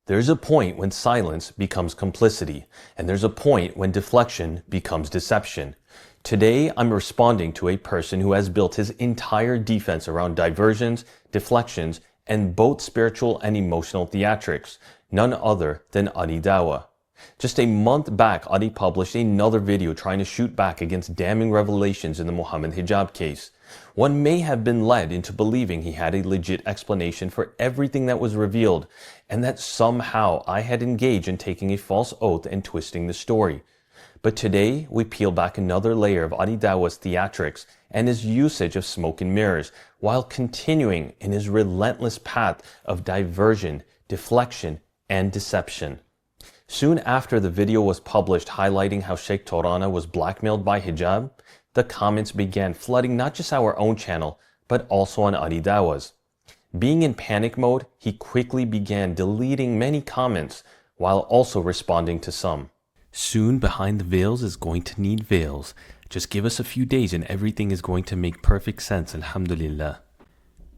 There's a point when silence becomes complicity, and there's a point when deflection becomes deception. Today, I'm responding to a person who has built his entire defense around diversions, deflections, and both spiritual and emotional theatrics, none other than Ali Dawah. Just a month back, Ali published another video trying to shoot back against damning revelations in the Mohammed Hijab case. One may have been led into believing he had a legit explanation for everything that was revealed, and that somehow I had engaged in taking a false oath and twisting the story. But today, we peel back another layer of Ali Dawah's theatrics and his usage of smoke and mirrors, while continuing in his relentless path of diversion, deflection, and deception. Soon after the video was published highlighting how Shaykh Tarawneh was blackmailed by hijab, the comments began flooding not just our own channel, but also on Ali Dawah's. Being in panic mode, he quickly began deleting many comments, while also responding to some. Soon behind the veils is going to need veils. Just give us a few days and everything is going to make perfect sense, alhamdulillah.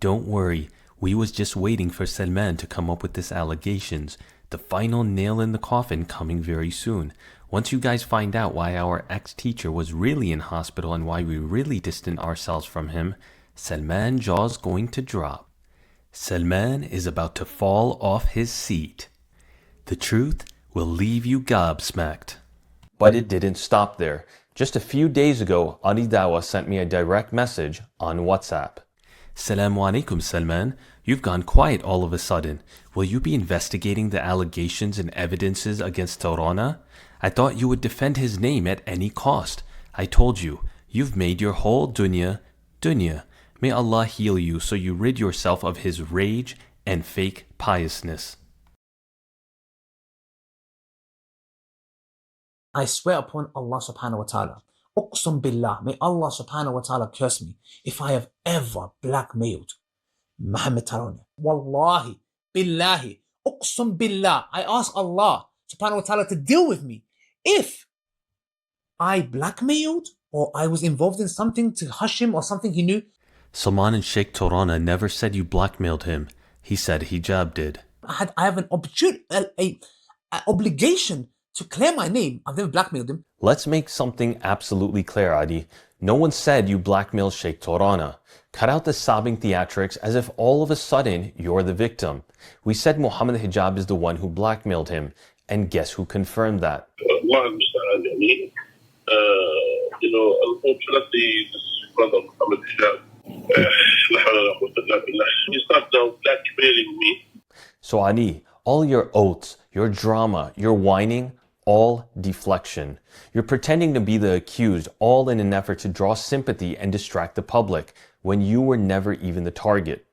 Don't worry, we was just waiting for Salman to come up with these allegations. The final nail in the coffin coming very soon. Once you guys find out why our ex-teacher was really in hospital and why we really distanced ourselves from him, Salman jaw's going to drop. Salman is about to fall off his seat. The truth will leave you gobsmacked. But it didn't stop there. Just a few days ago, Ali Dawah sent me a direct message on WhatsApp. Assalamu alaikum, Salman. You've gone quiet all of a sudden. Will you be investigating the allegations and evidences against Tarawneh? I thought you would defend his name at any cost. I told you, you've made your whole dunya. May Allah heal you so you rid yourself of his rage and fake piousness. I swear upon Allah subhanahu wa ta'ala. Uqsum billah, may Allah subhanahu wa ta'ala curse me if I have ever blackmailed Mohammed Tarawneh. Wallahi, billahi, uqsum billah. I ask Allah subhanahu wa ta'ala to deal with me if I blackmailed or I was involved in something to hush him or something he knew. Salman and Shaykh Tarawneh never said you blackmailed him. He said hijab did. I have an opportunity, a obligation to clear my name. I've never blackmailed him. Let's make something absolutely clear, Adi. No one said you blackmailed Shaykh Tarawneh. Cut out the sobbing theatrics as if all of a sudden you're the victim. We said Mohammed Hijab is the one who blackmailed him. And guess who confirmed that? Unfortunately, this brother Mohammed Hijab, he started blackmailing me. So Ali, all your oaths, your drama, your whining, all deflection. You're pretending to be the accused, all in an effort to draw sympathy and distract the public, when you were never even the target.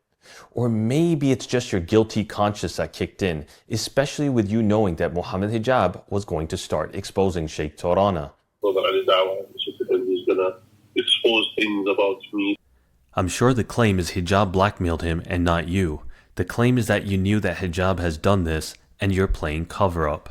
Or maybe it's just your guilty conscience that kicked in, especially with you knowing that Mohammed Hijab was going to start exposing Shaykh Tarawneh. Brother Ali Dawah, he's gonna expose things about me. I'm sure the claim is Hijab blackmailed him and not you. The claim is that you knew that Hijab has done this and you're playing cover-up.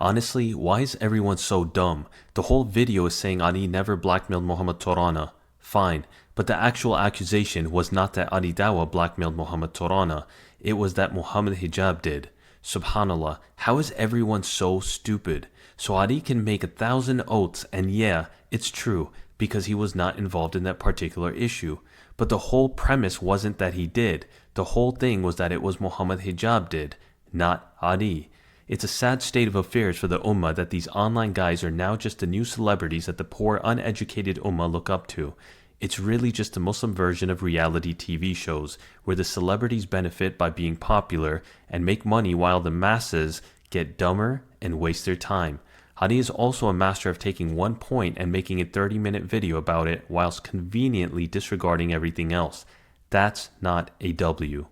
Honestly, why is everyone so dumb? The whole video is saying Ali never blackmailed Mohammed Tarawneh. Fine, but the actual accusation was not that Ali Dawah blackmailed Mohammed Tarawneh. It was that Mohammed Hijab did. Subhanallah, how is everyone so stupid? So Ali can make 1,000 oaths and yeah, it's true, because he was not involved in that particular issue. But the whole premise wasn't that he did. The whole thing was that it was Mohammed Hijab did, not Ali. It's a sad state of affairs for the Ummah that these online guys are now just the new celebrities that the poor, uneducated Ummah look up to. It's really just the Muslim version of reality TV shows, where the celebrities benefit by being popular and make money while the masses get dumber and waste their time. Ali is also a master of taking one point and making a 30-minute video about it whilst conveniently disregarding everything else. That's not a W.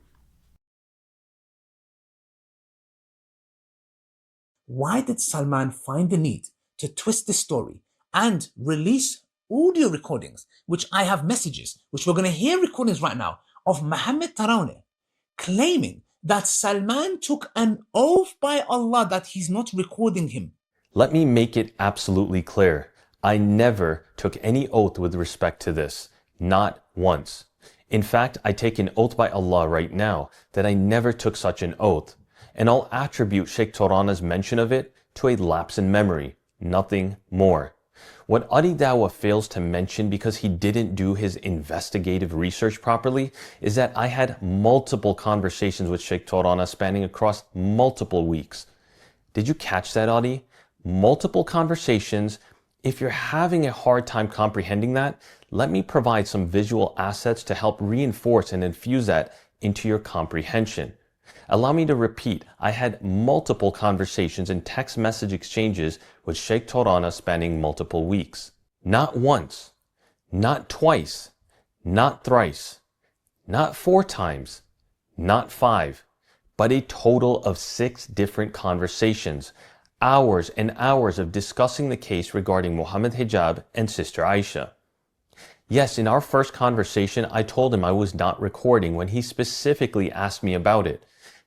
Why did Salman find the need to twist this story and release audio recordings, which I have messages, which we're going to hear recordings right now, of Mohammed Tarawneh claiming that Salman took an oath by Allah that he's not recording him? Let me make it absolutely clear. I never took any oath with respect to this. Not once. In fact, I take an oath by Allah right now that I never took such an oath. and I'll attribute Shaykh Tarawneh's mention of it to a lapse in memory, nothing more. What Ali Dawah fails to mention because he didn't do his investigative research properly is that I had multiple conversations with Shaykh Tarawneh spanning across multiple weeks. Did you catch that, Ali? Multiple conversations. If you're having a hard time comprehending that, let me provide some visual assets to help reinforce and infuse that into your comprehension. Allow me to repeat, I had multiple conversations and text message exchanges with Shaykh Tarawneh spanning multiple weeks. Not once, not twice, not thrice, not 4 times, not 5, but a total of 6 different conversations, hours and hours of discussing the case regarding Mohammed Hijab and Sister Aisha. Yes, in our first conversation, I told him I was not recording when he specifically asked me about it.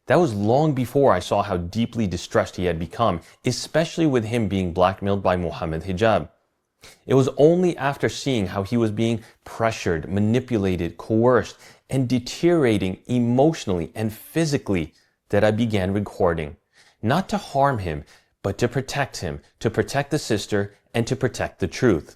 That was long before I saw how deeply distressed he had become, especially with him being blackmailed by Mohammed Hijab. It was only after seeing how he was being pressured, manipulated, coerced, and deteriorating emotionally and physically that I began recording. Not to harm him, but to protect him, to protect the sister, and to protect the truth.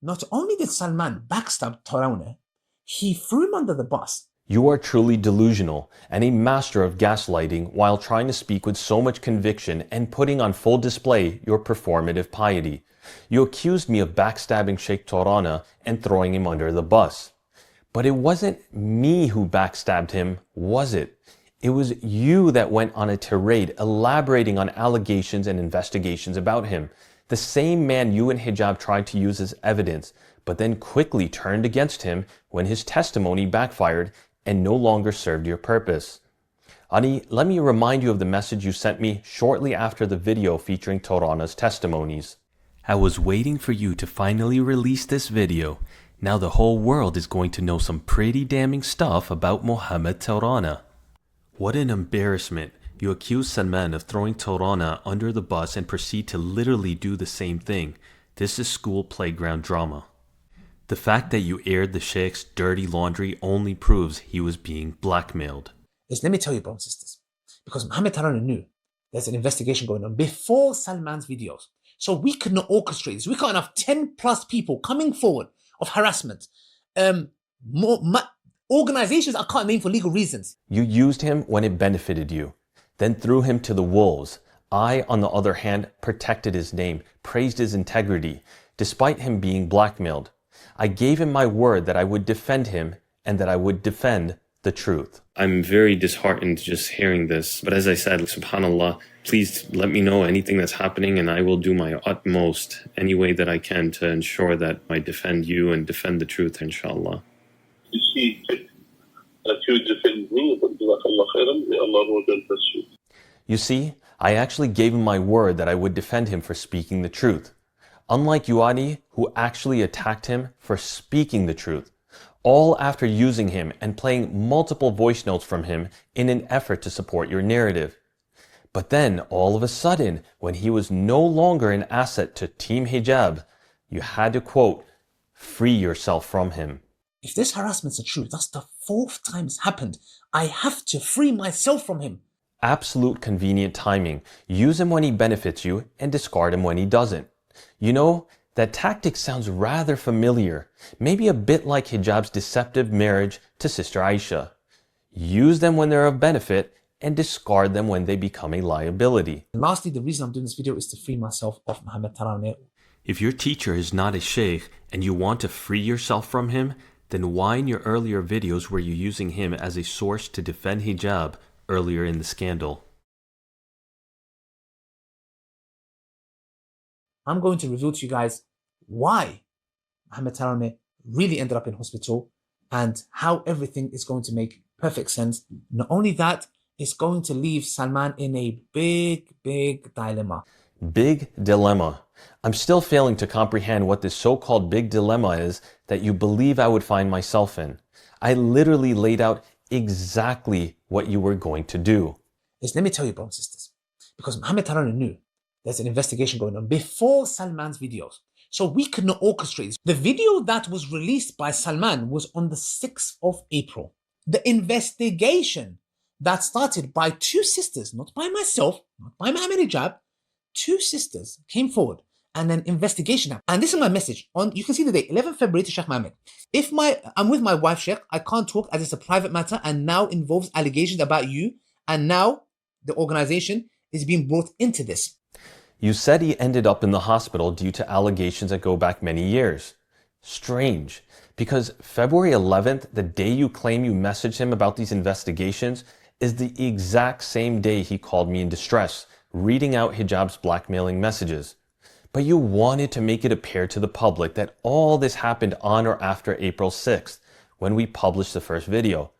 Not only did Salman backstab Tarawneh, he threw him under the bus. You are truly delusional and a master of gaslighting while trying to speak with so much conviction and putting on full display your performative piety. You accused me of backstabbing Shaykh Tarawneh and throwing him under the bus. But it wasn't me who backstabbed him, was it? It was you that went on a tirade elaborating on allegations and investigations about him. The same man you and Hijab tried to use as evidence, but then quickly turned against him when his testimony backfired and no longer served your purpose. Ali, let me remind you of the message you sent me shortly after the video featuring Tarawneh's testimonies. I was waiting for you to finally release this video. Now the whole world is going to know some pretty damning stuff about Mohammed Tarawneh. What an embarrassment. You accuse Salman of throwing Tarawneh under the bus and proceed to literally do the same thing. This is school playground drama. The fact that you aired the Sheikh's dirty laundry only proves he was being blackmailed. Let me tell you, brothers and sisters, because Mohammed Tarawneh knew there's an investigation going on before Salman's videos. So we could not orchestrate this. We can't have 10 plus people coming forward of harassment. Organizations I can't name for legal reasons. You used him when it benefited you, then threw him to the wolves. I, on the other hand, protected his name, praised his integrity, despite him being blackmailed. I gave him my word that I would defend him and that I would defend the truth. I'm very disheartened just hearing this, but as I said, subhanAllah, please let me know anything that's happening and I will do my utmost any way that I can to ensure that I defend you and defend the truth, inshallah. You see, that you defend me, but jazakallah khairan, may Allah reward and bless you. You see, I actually gave him my word that I would defend him for speaking the truth. Unlike you, Ali, who actually attacked him for speaking the truth, all after using him and playing multiple voice notes from him in an effort to support your narrative. But then, all of a sudden, when he was no longer an asset to Team Hijab, you had to, quote, free yourself from him. If this harassment's the truth, that's the 4th time it's happened. I have to free myself from him. Absolute convenient timing. Use him when he benefits you and discard him when he doesn't. You know, that tactic sounds rather familiar, maybe a bit like Hijab's deceptive marriage to Sister Aisha. Use them when they're of benefit and discard them when they become a liability. And lastly, the reason I'm doing this video is to free myself of Mohammed Tarawneh. If your teacher is not a sheikh and you want to free yourself from him, then why in your earlier videos were you using him as a source to defend Hijab earlier in the scandal? I'm going to reveal to you guys why Mohammed Tarawneh really ended up in hospital and how everything is going to make perfect sense. Not only that, it's going to leave Salman in a big dilemma. Big dilemma. I'm still failing to comprehend what this so-called big dilemma is that you believe I would find myself in. I literally laid out exactly what you were going to do. Let me tell you, brothers and sisters, because Mohammed Tarawneh knew there's an investigation going on before Salman's videos. So we could not orchestrate this. The video that was released by Salman was on the 6th of April. The investigation that started by two sisters, not by myself, not by Mohammed Hijab, two sisters came forward and an investigation happened. And this is my message. You can see the date, 11th February to Shaykh Mohammed. If I'm with my wife, Sheikh, I can't talk as it's a private matter and now involves allegations about you. And now the organization is being brought into this. You said he ended up in the hospital due to allegations that go back many years. Strange, because February 11th, the day you claim you messaged him about these investigations, is the exact same day he called me in distress, reading out Hijab's blackmailing messages. But you wanted to make it appear to the public that all this happened on or after April 6th, when we published the first video.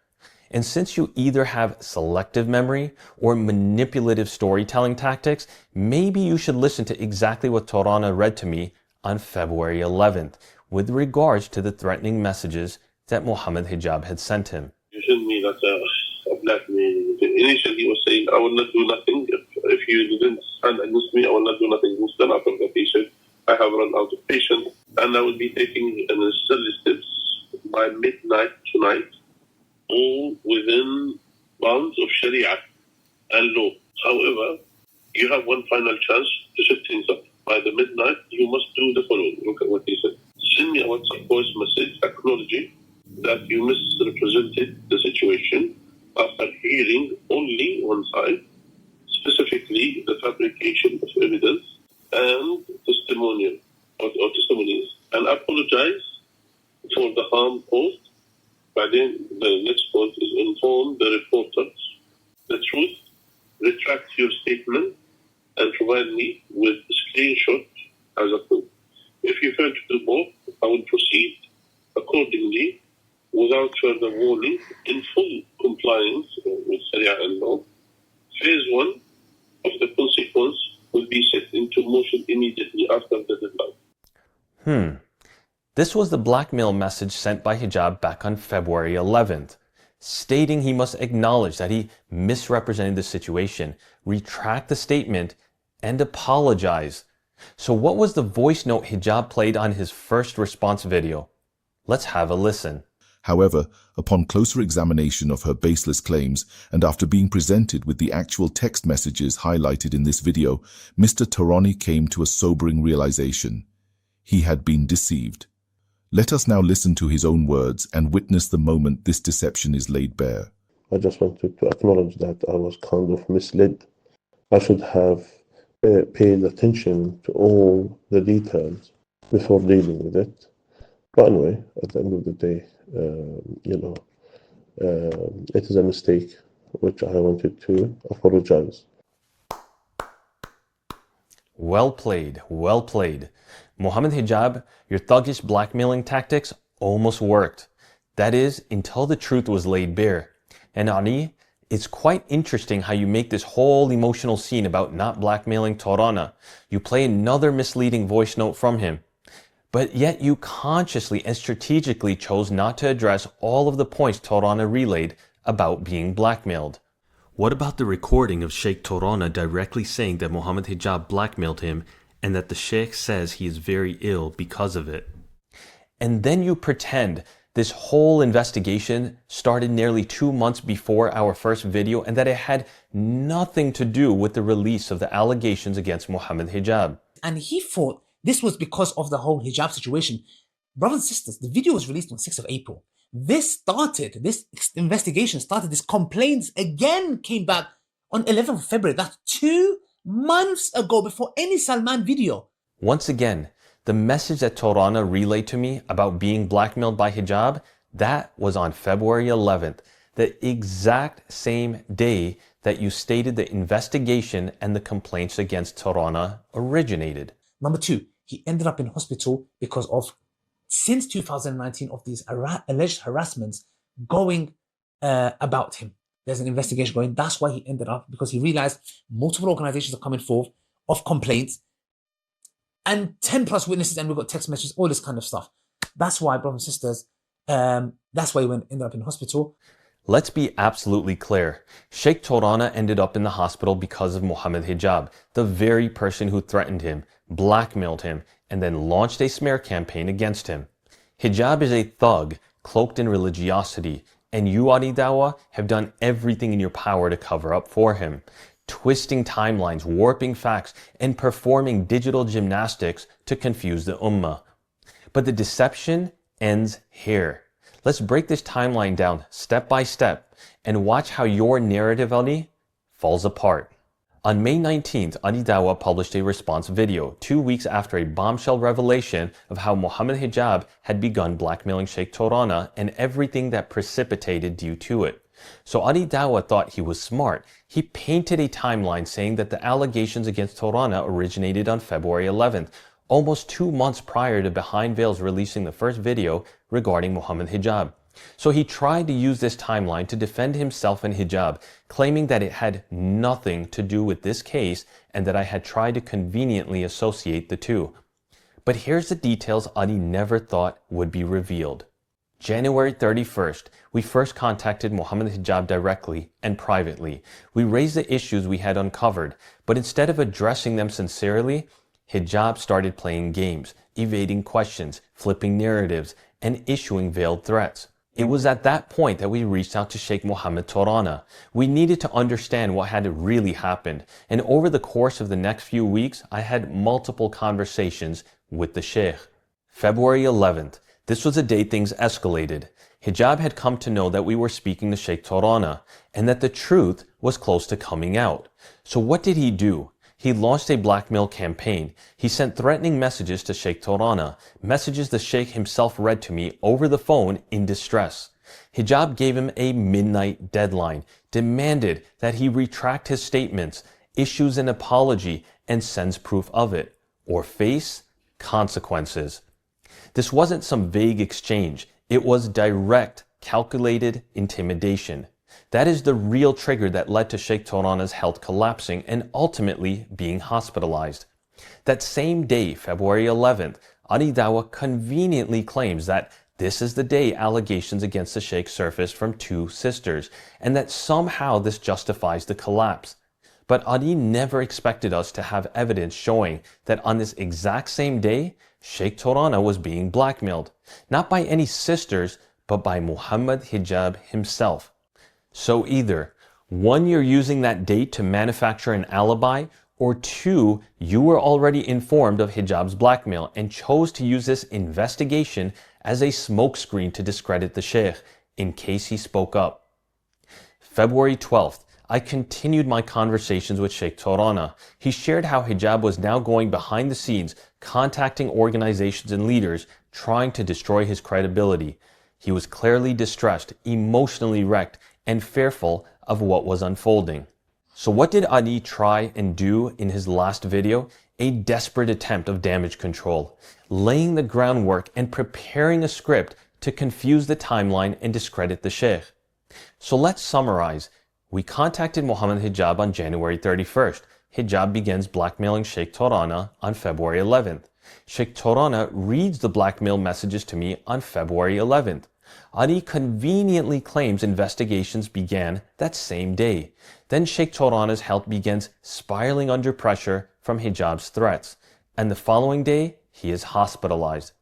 And since you either have selective memory or manipulative storytelling tactics, maybe you should listen to exactly what Tarawneh read to me on February 11th with regards to the threatening messages that Mohammed Hijab had sent him. You sent me that a blackmail. Initially he was saying, I will not do nothing. If you didn't stand against me, I will not do nothing. Instead of the patient, I have run out of patience. And I will be taking necessary steps by midnight tonight, all within bounds of Sharia and law. However, you have one final chance to set things up. By the midnight, you must do the following. Look at what he said. Send me a WhatsApp voice message acknowledging that you misrepresented the situation after hearing only one side, specifically the fabrication of evidence and testimonial or testimonies, and apologize for the harm caused. But then the next point is inform the reporters the truth, retract your statement, and provide me with a screenshot as a proof. If you fail to do both, I will proceed accordingly without further warning in full compliance with Sharia and law. Phase 1 of the consequence will be set into motion immediately after the deadline. This was the blackmail message sent by Hijab back on February 11th, stating he must acknowledge that he misrepresented the situation, retract the statement, and apologize. So what was the voice note Hijab played on his first response video? Let's have a listen. However, upon closer examination of her baseless claims and after being presented with the actual text messages highlighted in this video, Mr. Tarawneh came to a sobering realization. He had been deceived. Let us now listen to his own words and witness the moment this deception is laid bare. I just wanted to acknowledge that I was kind of misled. I should have paid attention to all the details before dealing with it. But anyway, at the end of the day, it is a mistake which I wanted to apologize. Well played, well played. Mohammed Hijab, your thuggish blackmailing tactics almost worked. That is, until the truth was laid bare. And Ali, it's quite interesting how you make this whole emotional scene about not blackmailing Tarawneh. You play another misleading voice note from him. But yet you consciously and strategically chose not to address all of the points Tarawneh relayed about being blackmailed. What about the recording of Shaykh Tarawneh directly saying that Mohammed Hijab blackmailed him and that the Shaykh says he is very ill because of it? And then you pretend this whole investigation started nearly 2 months before our first video and that it had nothing to do with the release of the allegations against Mohammed Hijab. And he thought this was because of the whole hijab situation. Brothers and sisters, the video was released on 6th of April. This investigation started, this complaints again came back on 11th of February. That's 2 months ago, before any Salman video. Once again, the message that Tarawneh relayed to me about being blackmailed by Hijab, that was on February 11th, the exact same day that you stated the investigation and the complaints against Tarawneh originated. Number 2, he ended up in hospital because of, since 2019, of these alleged harassments going about him. There's an investigation going. That's why he ended up, because he realized multiple organizations are coming forth of complaints and 10 plus witnesses, and we've got text messages, all this kind of stuff. That's why, brothers and sisters, that's why he ended up in hospital. Let's be absolutely clear. Shaykh Tarawneh ended up in the hospital because of Mohammed Hijab, the very person who threatened him, blackmailed him, and then launched a smear campaign against him. Hijab is a thug cloaked in religiosity, And you, Ali Dawah, have done everything in your power to cover up for him, twisting timelines, warping facts, and performing digital gymnastics to confuse the Ummah. But the deception ends here. Let's break this timeline down step by step and watch how your narrative, Ali, falls apart. On May 19th, Ali Dawah published a response video 2 weeks after a bombshell revelation of how Mohammed Hijab had begun blackmailing Shaykh Tarawneh and everything that precipitated due to it. So Ali Dawah thought he was smart. He painted a timeline saying that the allegations against Tarawneh originated on February 11th, almost 2 months prior to Behind Veils releasing the first video regarding Mohammed Hijab. So he tried to use this timeline to defend himself and Hijab, claiming that it had nothing to do with this case and that I had tried to conveniently associate the two. But here's the details Ali never thought would be revealed. January 31st, we first contacted Mohammed Hijab directly and privately. We raised the issues we had uncovered, but instead of addressing them sincerely, Hijab started playing games, evading questions, flipping narratives, and issuing veiled threats. It was at that point that we reached out to Shaykh Mohammed Tarawneh. We needed to understand what had really happened, and over the course of the next few weeks, I had multiple conversations with the Shaykh. February 11th, this was the day things escalated. Hijab had come to know that we were speaking to Shaykh Tarawneh, and that the truth was close to coming out. So what did he do? He launched a blackmail campaign. He sent threatening messages to Shaykh Tarawneh, messages the Shaykh himself read to me over the phone in distress. Hijab gave him a midnight deadline, demanded that he retract his statements, issues an apology, and sends proof of it, or face consequences. This wasn't some vague exchange. It was direct, calculated intimidation. That is the real trigger that led to Shaykh Tarawneh's health collapsing and ultimately being hospitalized. That same day, February 11th, Ali Dawah conveniently claims that this is the day allegations against the Shaykh surfaced from 2 sisters, and that somehow this justifies the collapse. But Ali never expected us to have evidence showing that on this exact same day, Shaykh Tarawneh was being blackmailed, not by any sisters, but by Mohammed Hijab himself. So either 1, you're using that date to manufacture an alibi, or 2, you were already informed of Hijab's blackmail and chose to use this investigation as a smokescreen to discredit the Shaykh in case he spoke up. February 12th, I continued my conversations with Shaykh Tarawneh. He shared how Hijab was now going behind the scenes, contacting organizations and leaders, trying to destroy his credibility. He was clearly distressed, emotionally wrecked, and fearful of what was unfolding. So what did Ali try and do in his last video? A desperate attempt of damage control, laying the groundwork and preparing a script to confuse the timeline and discredit the Shaykh. So let's summarize. We contacted Mohammed Hijab on January 31st. Hijab begins blackmailing Shaykh Tarawneh on February 11th. Shaykh Tarawneh reads the blackmail messages to me on February 11th. Ali conveniently claims investigations began that same day. Then Shaykh Tarawneh's health begins spiraling under pressure from Hijab's threats. And the following day, he is hospitalized.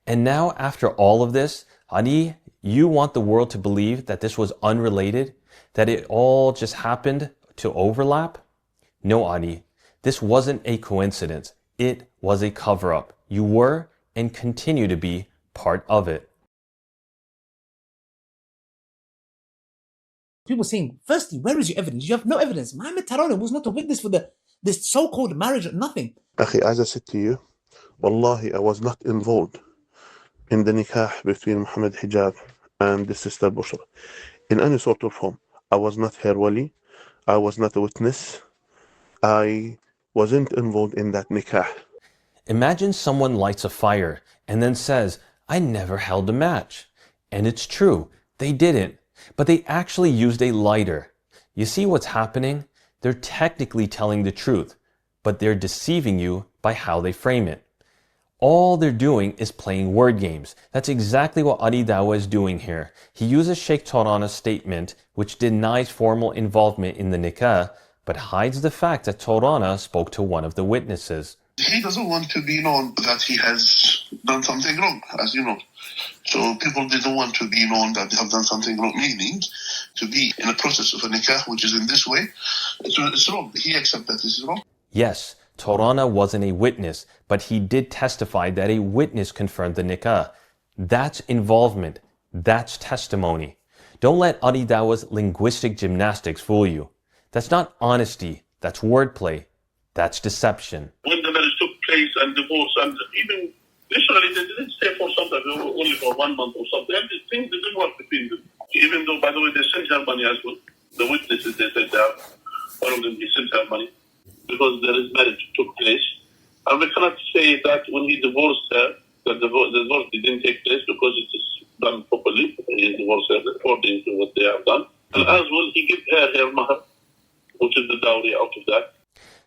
And now, after all of this, Ali, you want the world to believe that this was unrelated? That it all just happened to overlap? No, Ali, this wasn't a coincidence. It was a cover-up. You were and continue to be part of it. People saying, firstly, where is your evidence? You have no evidence. Mohammed Tarawneh was not a witness for this so-called marriage, nothing. Akhi, as I said to you, Wallahi, I was not involved in the nikah between Mohammed Hijab and the sister Bushra in any sort of form. I was not her wali. I was not a witness. I wasn't involved in that nikah. Imagine someone lights a fire and then says, I never held a match. And it's true, they didn't. But they actually used a lighter. You see what's happening? They're technically telling the truth, but they're deceiving you by how they frame it. All they're doing is playing word games. That's exactly what Ali Dawah is doing here. He uses Shaykh Tarawneh's statement, which denies formal involvement in the nikah, but hides the fact that Tarawneh spoke to one of the witnesses. He doesn't want to be known that he has done something wrong, as you know. So people didn't want to be known that they have done something wrong, meaning to be in a process of a nikah, which is in this way, it's wrong. He accepts that this is wrong. Yes, Tarawneh wasn't a witness, but he did testify that a witness confirmed the nikah. That's involvement. That's testimony. Don't let Ali Dawah's linguistic gymnastics fool you. That's not honesty. That's wordplay. That's deception. When the marriage took place and divorce, and even literally they didn't stay for something, only for 1 month or something. And things didn't work between them. Even though, by the way, they sent her money as well. The witnesses, they said that one of them, he sent her money because there is marriage took place. And we cannot say that when he divorced her, that the divorce didn't take place because it is done properly. He divorced her according to what they have done. And as well, he gave her mahar, which is the dowry out of that.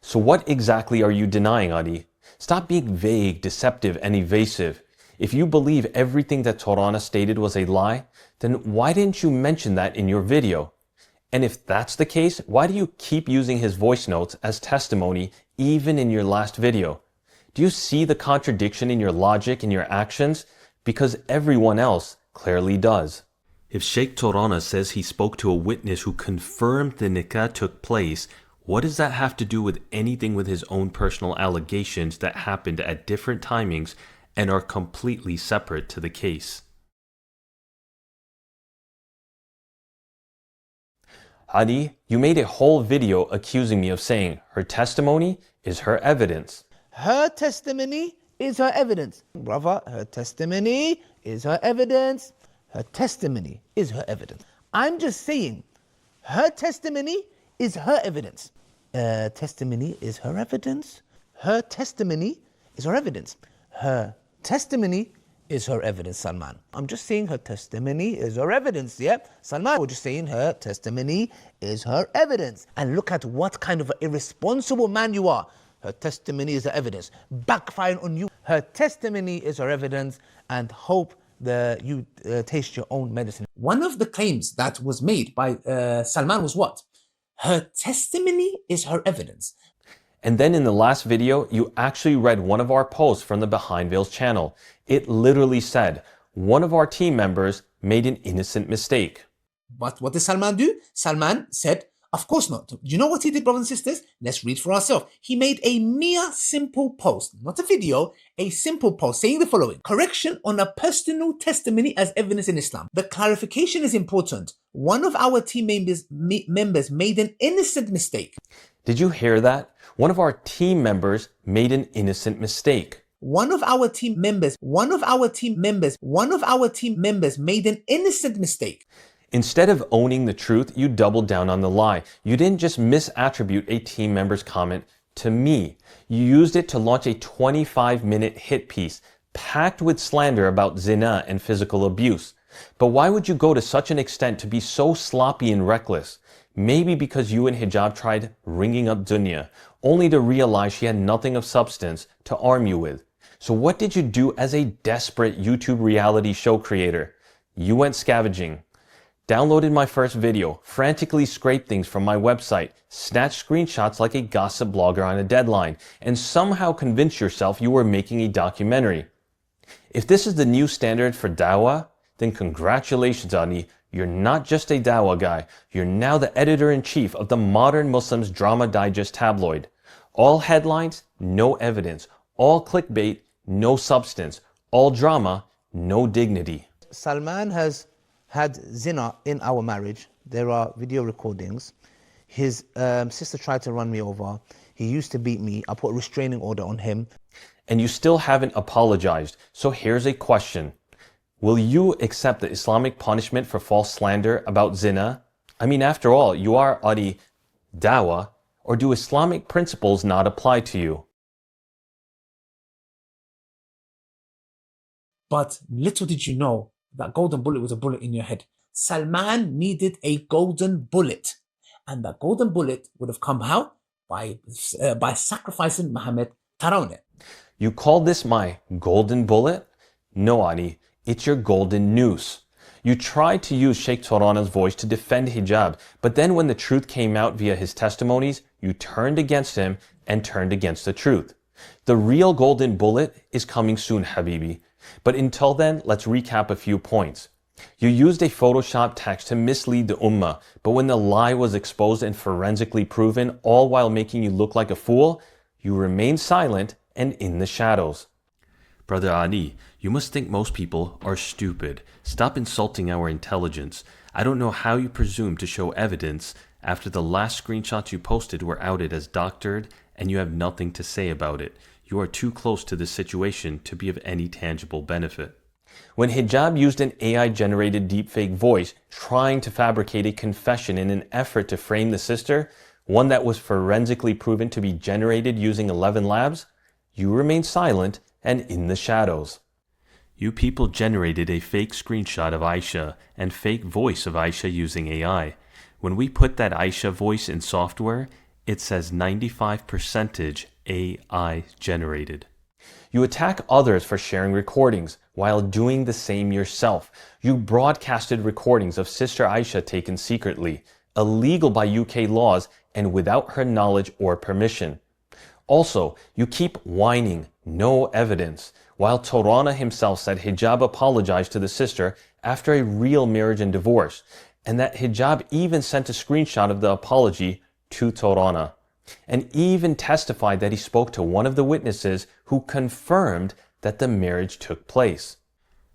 So what exactly are you denying, Ali? Stop being vague, deceptive, and evasive. If you believe everything that Tarawneh stated was a lie, then why didn't you mention that in your video? And if that's the case, why do you keep using his voice notes as testimony even in your last video? Do you see the contradiction in your logic and your actions? Because everyone else clearly does. If Shaykh Tarawneh says he spoke to a witness who confirmed the nikah took place, what does that have to do with anything with his own personal allegations that happened at different timings and are completely separate to the case? Ali, you made a whole video accusing me of saying her testimony is her evidence. Her testimony is her evidence. Brother, her testimony is her evidence. Her testimony is her evidence. I'm just saying, her testimony is her evidence. Testimony is her evidence. Her testimony is her evidence. Her testimony is her evidence, Salman. I'm just saying her testimony is her evidence, yeah? Salman, we're just saying her testimony is her evidence. And look at what kind of an irresponsible man you are. Her testimony is her evidence. Backfiring on you. Her testimony is her evidence, and hope that you taste your own medicine. One of the claims that was made by Salman was what? Her testimony is her evidence. And then in the last video, you actually read one of our posts from the Behind Veils channel. It literally said, one of our team members made an innocent mistake. But what did Salman do? Salman said, of course not. You know what he did, brothers and sisters? Let's read for ourselves. He made a mere simple post, not a video, a simple post saying the following: correction on a personal testimony as evidence in Islam. The clarification is important. One of our team members made an innocent mistake. Did you hear that? One of our team members made an innocent mistake. One of our team members made an innocent mistake. Instead of owning the truth, you doubled down on the lie. You didn't just misattribute a team member's comment to me. You used it to launch a 25-minute hit piece packed with slander about zina and physical abuse. But why would you go to such an extent to be so sloppy and reckless? Maybe because you and Hijab tried ringing up dunya, only to realize she had nothing of substance to arm you with. So what did you do as a desperate YouTube reality show creator? You went scavenging. Downloaded my first video, frantically scraped things from my website, snatched screenshots like a gossip blogger on a deadline, and somehow convinced yourself you were making a documentary. If this is the new standard for dawah, then congratulations, Ali. You're not just a dawah guy, you're now the editor-in-chief of the Modern Muslims Drama Digest tabloid. All headlines, no evidence. All clickbait, no substance. All drama, no dignity. Salman has had zina in our marriage. There are video recordings. His sister tried to run me over. He used to beat me. I put a restraining order on him. And you still haven't apologized. So here's a question. Will you accept the Islamic punishment for false slander about zina? I mean, after all, you are Ali Dawah, or do Islamic principles not apply to you? But little did you know that golden bullet was a bullet in your head. Salman needed a golden bullet. And that golden bullet would have come how? By sacrificing Mohammed Tarawneh. You call this my golden bullet? No, Ali, it's your golden noose. You tried to use Shaykh Tarawneh's voice to defend Hijab, but then when the truth came out via his testimonies, you turned against him and turned against the truth. The real golden bullet is coming soon, Habibi. But until then, let's recap a few points. You used a Photoshop text to mislead the Ummah, but when the lie was exposed and forensically proven, all while making you look like a fool, you remained silent and in the shadows. Brother Ali, you must think most people are stupid. Stop insulting our intelligence. I don't know how you presume to show evidence after the last screenshots you posted were outed as doctored and you have nothing to say about it. You are too close to this situation to be of any tangible benefit. When Hijab used an AI-generated deepfake voice trying to fabricate a confession in an effort to frame the sister, one that was forensically proven to be generated using 11 labs, you remained silent and in the shadows. You people generated a fake screenshot of Aisha and fake voice of Aisha using AI. When we put that Aisha voice in software, it says 95% AI generated. You attack others for sharing recordings while doing the same yourself. You broadcasted recordings of Sister Aisha taken secretly, illegal by UK laws and without her knowledge or permission. Also, you keep whining, no evidence, while Tarawneh himself said Hijab apologized to the sister after a real marriage and divorce, and that Hijab even sent a screenshot of the apology to Tarawneh, and even testified that he spoke to one of the witnesses who confirmed that the marriage took place.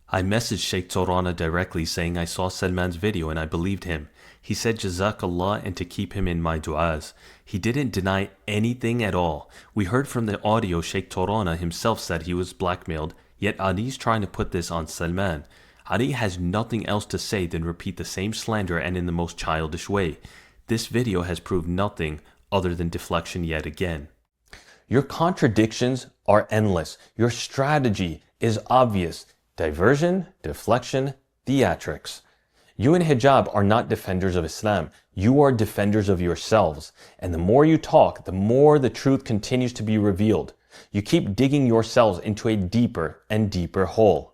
I messaged Shaykh Tarawneh directly saying I saw Salman's video and I believed him. He said Jazakallah and to keep him in my du'as. He didn't deny anything at all. We heard from the audio Shaykh Tarawneh himself said he was blackmailed, yet Ali's trying to put this on Salman. Ali has nothing else to say than repeat the same slander and in the most childish way. This video has proved nothing other than deflection yet again. Your contradictions are endless. Your strategy is obvious. Diversion, deflection, theatrics. You and Hijab are not defenders of Islam. You are defenders of yourselves. And the more you talk, the more the truth continues to be revealed. You keep digging yourselves into a deeper and deeper hole.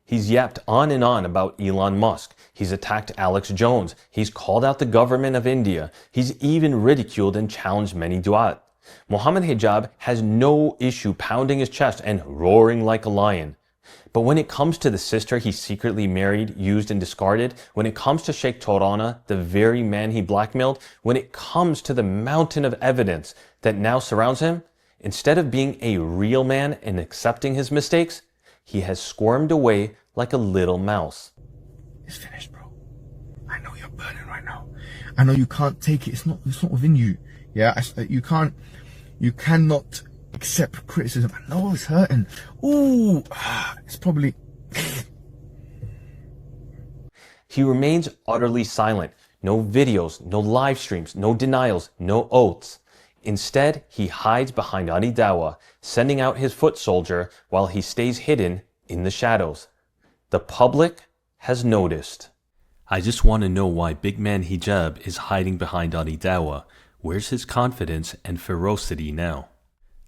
He's yapped on and on about Elon Musk. He's attacked Alex Jones. He's called out the government of India. He's even ridiculed and challenged many du'at. Mohammed Hijab has no issue pounding his chest and roaring like a lion. But when it comes to the sister he secretly married, used and discarded, when it comes to Shaykh Tarawneh, the very man he blackmailed, when it comes to the mountain of evidence that now surrounds him, instead of being a real man and accepting his mistakes, he has squirmed away like a little mouse. It's finished, bro. I know you're burning right now. I know you can't take it. It's not within you. Yeah, you cannot accept criticism. I know it's hurting. Ooh, it's probably... He remains utterly silent. No videos, no live streams, no denials, no oaths. Instead, he hides behind Ali Dawah, sending out his foot soldier while he stays hidden in the shadows. The public has noticed. I just want to know why big man Hijab is hiding behind Ali Dawah. Where's his confidence and ferocity now?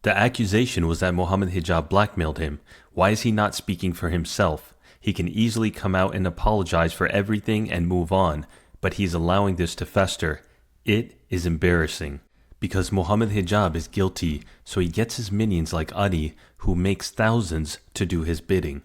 The accusation was that Mohammed Hijab blackmailed him. Why is he not speaking for himself? He can easily come out and apologize for everything and move on, but he's allowing this to fester. It is embarrassing. Because Mohammed Hijab is guilty, so he gets his minions like Ali, who makes thousands to do his bidding.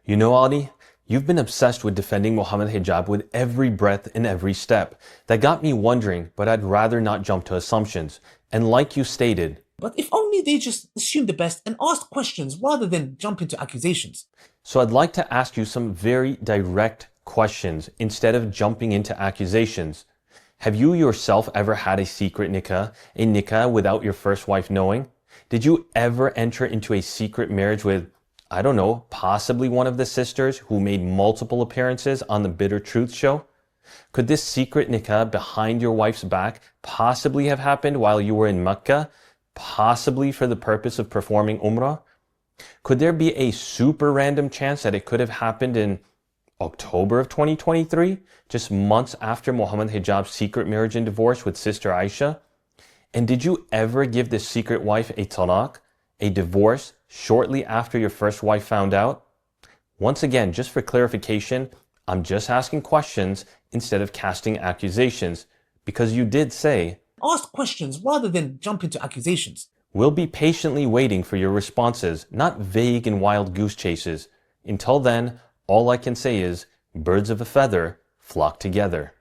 You know, Ali, you've been obsessed with defending Mohammed Hijab with every breath and every step. That got me wondering, but I'd rather not jump to assumptions. And like you stated, But if only they just assume the best and ask questions rather than jump into accusations. So I'd like to ask you some very direct questions instead of jumping into accusations. Have you yourself ever had a secret nikah, a nikah without your first wife knowing? Did you ever enter into a secret marriage with, I don't know, possibly one of the sisters who made multiple appearances on the Bitter Truth show? Could this secret nikah behind your wife's back possibly have happened while you were in Mecca, possibly for the purpose of performing Umrah? Could there be a super random chance that it could have happened in October of 2023, just months after Mohammed Hijab's secret marriage and divorce with Sister Aisha? And did you ever give this secret wife a talaq, a divorce, shortly after your first wife found out? Once again, just for clarification, I'm just asking questions instead of casting accusations. because you did say, Ask questions rather than jump into accusations. we'll be patiently waiting for your responses, not vague and wild goose chases. Until then, all I can say is, birds of a feather flock together.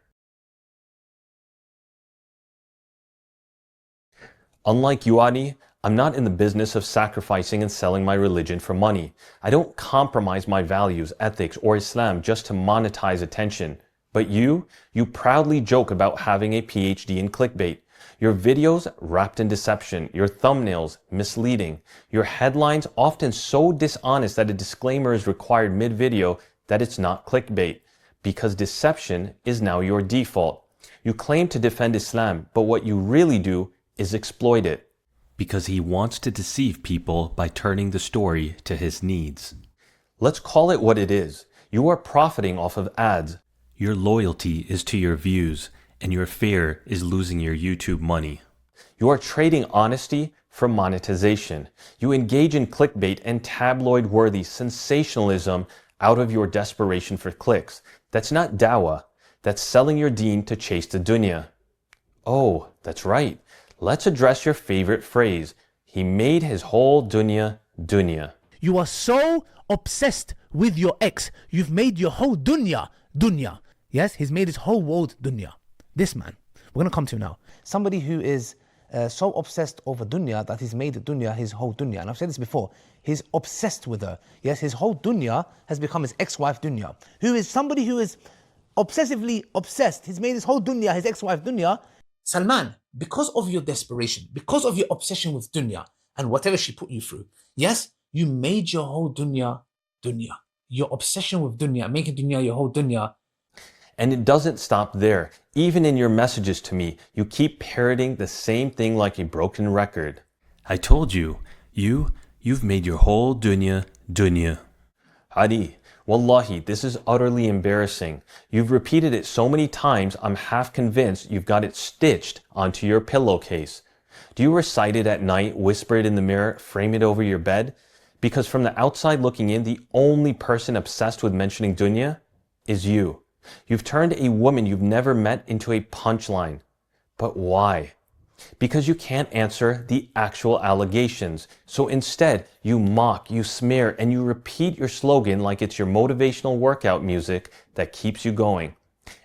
Unlike you, Ali, I'm not in the business of sacrificing and selling my religion for money. I don't compromise my values, ethics, or Islam just to monetize attention. But you proudly joke about having a PhD in clickbait. Your videos wrapped in deception, your thumbnails misleading, your headlines often so dishonest that a disclaimer is required mid-video that it's not clickbait, because deception is now your default. You claim to defend Islam, but what you really do is exploit it, because he wants to deceive people by turning the story to his needs. Let's call it what it is. You are profiting off of ads. Your loyalty is to your views, and your fear is losing your YouTube money. You are trading honesty for monetization. You engage in clickbait and tabloid-worthy sensationalism out of your desperation for clicks. That's not dawah. That's selling your deen to chase the dunya. Oh, that's right. Let's address your favorite phrase. He made his whole dunya dunya. You are so obsessed with your ex, you've made your whole dunya dunya. Yes, he's made his whole world dunya. This man, we're going to come to now. Somebody who is so obsessed over dunya that he's made dunya his whole dunya. And I've said this before, he's obsessed with her. Yes, his whole dunya has become his ex-wife dunya. Who is somebody who is obsessively obsessed. He's made his whole dunya his ex-wife dunya. Salman, because of your desperation, because of your obsession with dunya and whatever she put you through, yes, you made your whole dunya dunya. Your obsession with dunya, making dunya your whole dunya. And it doesn't stop there. Even in your messages to me, you keep parroting the same thing like a broken record. I told you, you've made your whole dunya dunya. Ali, wallahi, this is utterly embarrassing. You've repeated it so many times, I'm half convinced you've got it stitched onto your pillowcase. Do you recite it at night, whisper it in the mirror, frame it over your bed? Because from the outside looking in, the only person obsessed with mentioning dunya is you. You've turned a woman you've never met into a punchline. But why? Because you can't answer the actual allegations. So instead, you mock, you smear, and you repeat your slogan like it's your motivational workout music that keeps you going.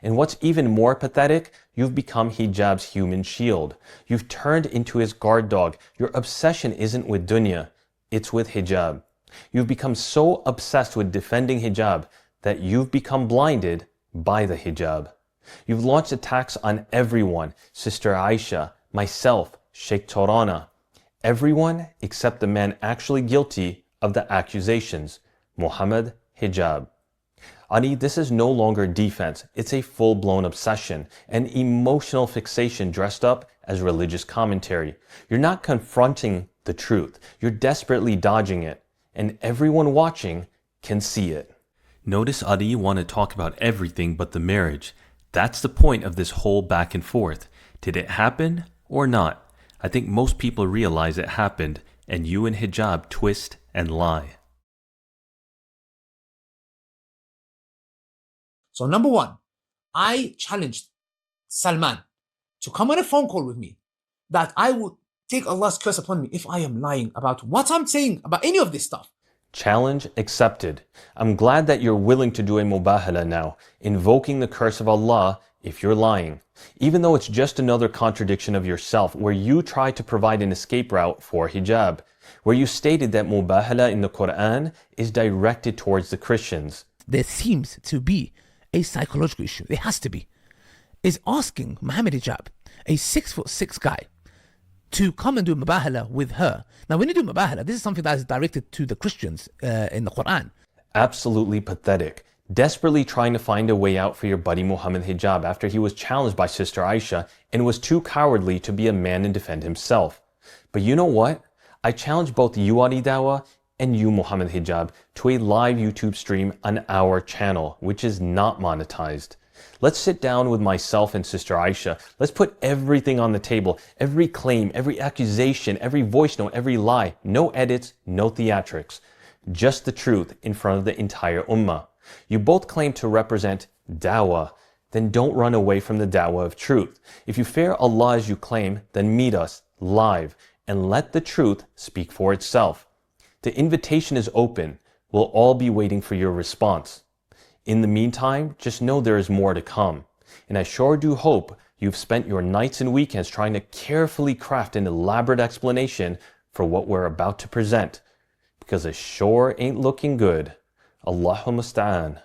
And what's even more pathetic, you've become Hijab's human shield. You've turned into his guard dog. Your obsession isn't with dunya, it's with hijab. You've become so obsessed with defending hijab that you've become blinded by the hijab. You've launched attacks on everyone, Sister Aisha, myself, Shaykh Tarawneh, everyone except the man actually guilty of the accusations, Mohammed Hijab. Ali, this is no longer defense, it's a full-blown obsession, an emotional fixation dressed up as religious commentary. You're not confronting the truth, you're desperately dodging it, and everyone watching can see it. Notice Ali want to talk about everything but the marriage. That's the point of this whole back and forth. Did it happen or not? I think most people realize it happened, and you and hijab twist and lie. So number one, I challenged Salman to come on a phone call with me that I would take Allah's curse upon me if I am lying about what I'm saying about any of this stuff. Challenge accepted. I'm glad that you're willing to do a mubahala now, invoking the curse of Allah if you're lying, even though it's just another contradiction of yourself where you try to provide an escape route for hijab, where you stated that mubahala in the Quran is directed towards the Christians. There seems to be a psychological issue. There has to be. Is asking Mohammed Hijab, a 6'6" guy, to come and do mubahala with her. Now, when you do mubahala, this is something that is directed to the Christians in the Quran. Absolutely pathetic. Desperately trying to find a way out for your buddy Mohammed Hijab after he was challenged by Sister Aisha and was too cowardly to be a man and defend himself. But you know what? I challenge both you, Ali Dawah, and you, Mohammed Hijab, to a live YouTube stream on our channel, which is not monetized. Let's sit down with myself and Sister Aisha. Let's put everything on the table. Every claim, every accusation, every voice note, every lie. No edits, no theatrics. Just the truth in front of the entire Ummah. You both claim to represent Dawah, then don't run away from the da'wah of truth. If you fear Allah as you claim, then meet us live and let the truth speak for itself. The invitation is open. We'll all be waiting for your response. In the meantime, just know there is more to come. And I sure do hope you've spent your nights and weekends trying to carefully craft an elaborate explanation for what we're about to present, because it sure ain't looking good. Allahumma musta'an.